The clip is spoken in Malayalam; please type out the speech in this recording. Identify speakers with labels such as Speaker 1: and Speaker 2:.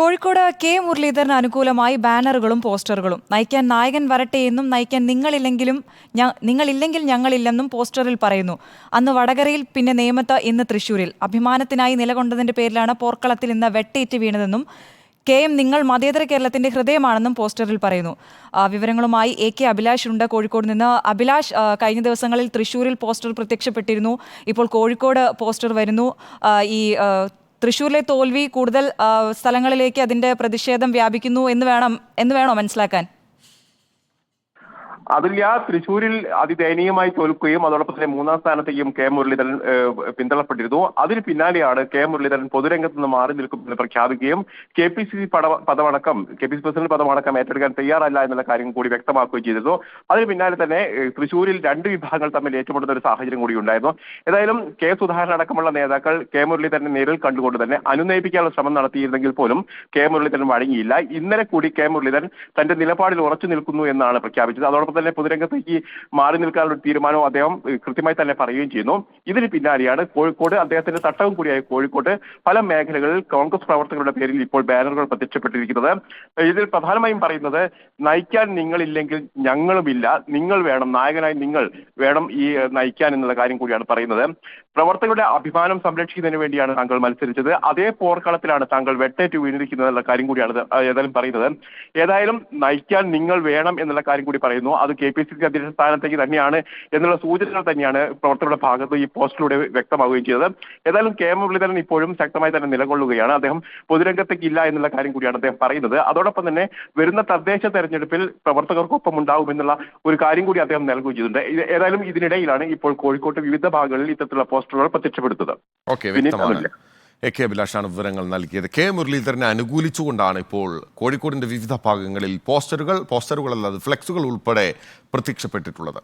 Speaker 1: കോഴിക്കോട് കെ മുരളീധരന് അനുകൂലമായി ബാനറുകളും പോസ്റ്ററുകളും. നയിക്കാൻ നായകൻ വരട്ടെ എന്നും നയിക്കാൻ നിങ്ങളില്ലെങ്കിൽ ഞങ്ങളില്ലെന്നും പോസ്റ്ററിൽ പറയുന്നു. അന്ന് വടകരയിൽ, പിന്നെ നേമത്ത്, ഇന്ന് തൃശൂരിൽ. അഭിമാനത്തിനായി നിലകൊണ്ടതിന്റെ പേരിലാണ് പോർക്കളത്തിൽ ഇന്ന് വെട്ടേറ്റ് വീണതെന്നും KM നിങ്ങൾ മതേതര കേരളത്തിന്റെ ഹൃദയമാണെന്നും പോസ്റ്ററിൽ പറയുന്നു. വിവരങ്ങളുമായി AK അഭിലാഷ് ഉണ്ട് കോഴിക്കോട് നിന്ന്. അഭിലാഷ്, കഴിഞ്ഞ ദിവസങ്ങളിൽ തൃശൂരിൽ പോസ്റ്റർ പ്രത്യക്ഷപ്പെട്ടിരുന്നു. ഇപ്പോൾ കോഴിക്കോട് പോസ്റ്റർ വരുന്നു. ഈ തൃശൂരിലെ തോൽവി കൂടുതൽ സ്ഥലങ്ങളിലേക്ക് അതിന്റെ പ്രതിഷേധം വ്യാപിക്കുന്നു എന്ന് വേണോ മനസ്സിലാക്കാൻ?
Speaker 2: അതുല്യ, തൃശ്ശൂരിൽ അതിദയനീയമായി തോൽക്കുകയും അതോടൊപ്പം തന്നെ മൂന്നാം സ്ഥാനത്തേക്കും കെ മുരളീധരൻ പിന്തള്ളപ്പെട്ടിരുന്നു. അതിന് പിന്നാലെയാണ് കെ മുരളീധരൻ പൊതുരംഗത്ത് നിന്ന് മാറി നിൽക്കുമെന്ന് പ്രഖ്യാപിക്കുകയും KPCC പ്രസിഡന്റ് പദമടക്കം ഏറ്റെടുക്കാൻ തയ്യാറല്ല എന്നുള്ള കാര്യം കൂടി വ്യക്തമാക്കുകയും ചെയ്തിരുന്നു. അതിന് പിന്നാലെ തന്നെ തൃശ്ശൂരിൽ രണ്ട് വിഭാഗങ്ങൾ തമ്മിൽ ഏറ്റുമുട്ടുന്ന ഒരു സാഹചര്യം കൂടി ഉണ്ടായിരുന്നു. ഏതായാലും കെ സുധാകരൻ അടക്കമുള്ള നേതാക്കൾ കെ മുരളീധരനെ നേരിൽ കണ്ടുകൊണ്ട് തന്നെ അനുനയിപ്പിക്കാനുള്ള ശ്രമം നടത്തിയിരുന്നെങ്കിൽ പോലും കെ മുരളീധരൻ വഴങ്ങിയില്ല. ഇന്നലെ കൂടി കെ മുരളീധരൻ തന്റെ നിലപാടിൽ ഉറച്ചു നിൽക്കുന്നു എന്നാണ് പ്രഖ്യാപിച്ചത്. അതോടൊപ്പം തന്നെ പൊതുരംഗത്തേക്ക് മാറി നിൽക്കാനുള്ള ഒരു തീരുമാനവും അദ്ദേഹം കൃത്യമായി തന്നെ പറയുകയും ചെയ്യുന്നു. ഇതിന് പിന്നാലെയാണ് കോഴിക്കോട്, അദ്ദേഹത്തിന്റെ തട്ടവും കൂടിയായ കോഴിക്കോട് പല മേഖലകളിൽ കോൺഗ്രസ് പ്രവർത്തകരുടെ പേരിൽ ഇപ്പോൾ ബാനറുകൾ പ്രത്യക്ഷപ്പെട്ടിരിക്കുന്നത്. ഇതിൽ പ്രധാനമായും പറയുന്നത്, നയിക്കാൻ നിങ്ങളില്ലെങ്കിൽ ഞങ്ങളുമില്ല, നിങ്ങൾ വേണം, നായകനായി നിങ്ങൾ വേണം ഈ നയിക്കാൻ എന്നുള്ള കാര്യം കൂടിയാണ് പറയുന്നത്. പ്രവർത്തകരുടെ അഭിമാനം സംരക്ഷിക്കുന്നതിന് വേണ്ടിയാണ് താങ്കൾ മത്സരിച്ചത്, അതേ പോർക്കളത്തിലാണ് താങ്കൾ വെട്ടേറ്റ് വീണിരിക്കുന്നത് എന്നുള്ള കാര്യം കൂടിയാണ് ഏതായാലും പറയുന്നത്. ഏതായാലും നയിക്കാൻ നിങ്ങൾ വേണം എന്നുള്ള കാര്യം കൂടി പറയുന്നു. അത് KPCC അധ്യക്ഷ സ്ഥാനത്തേക്ക് തന്നെയാണ് എന്നുള്ള സൂചനകൾ തന്നെയാണ് പ്രവർത്തകരുടെ ഭാഗത്ത് ഈ പോസ്റ്റിലൂടെ വ്യക്തമാവുകയും ചെയ്തത്. ഏതായാലും കെ മുരളീധരൻ ഇപ്പോഴും ശക്തമായി തന്നെ നിലകൊള്ളുകയാണ്. അദ്ദേഹം പൊതുരംഗത്തേക്ക് ഇല്ല എന്നുള്ള കാര്യം കൂടിയാണ് അദ്ദേഹം പറയുന്നത്. അതോടൊപ്പം തന്നെ വരുന്ന തദ്ദേശ തെരഞ്ഞെടുപ്പിൽ പ്രവർത്തകർക്കൊപ്പം ഉണ്ടാവുമെന്നുള്ള ഒരു കാര്യം കൂടി അദ്ദേഹം നൽകുകയും ചെയ്തിട്ടുണ്ട്. ഏതായാലും ഇതിനിടയിലാണ് ഇപ്പോൾ കോഴിക്കോട്ട് വിവിധ ഭാഗങ്ങളിൽ ഇത്തരത്തിലുള്ള പോസ്റ്ററുകൾ പ്രത്യക്ഷപ്പെടുത്തുന്നത്.
Speaker 3: AK അഭിലാഷാണ് വിവരങ്ങൾ നൽകിയത്. കെ മുരളീധരനെ അനുകൂലിച്ചുകൊണ്ടാണ് ഇപ്പോൾ കോഴിക്കോടിന്റെ വിവിധ ഭാഗങ്ങളിൽ പോസ്റ്ററുകളല്ലാതെ ഫ്ലെക്സുകൾ ഉൾപ്പെടെ പ്രത്യക്ഷപ്പെട്ടിട്ടുള്ളത്.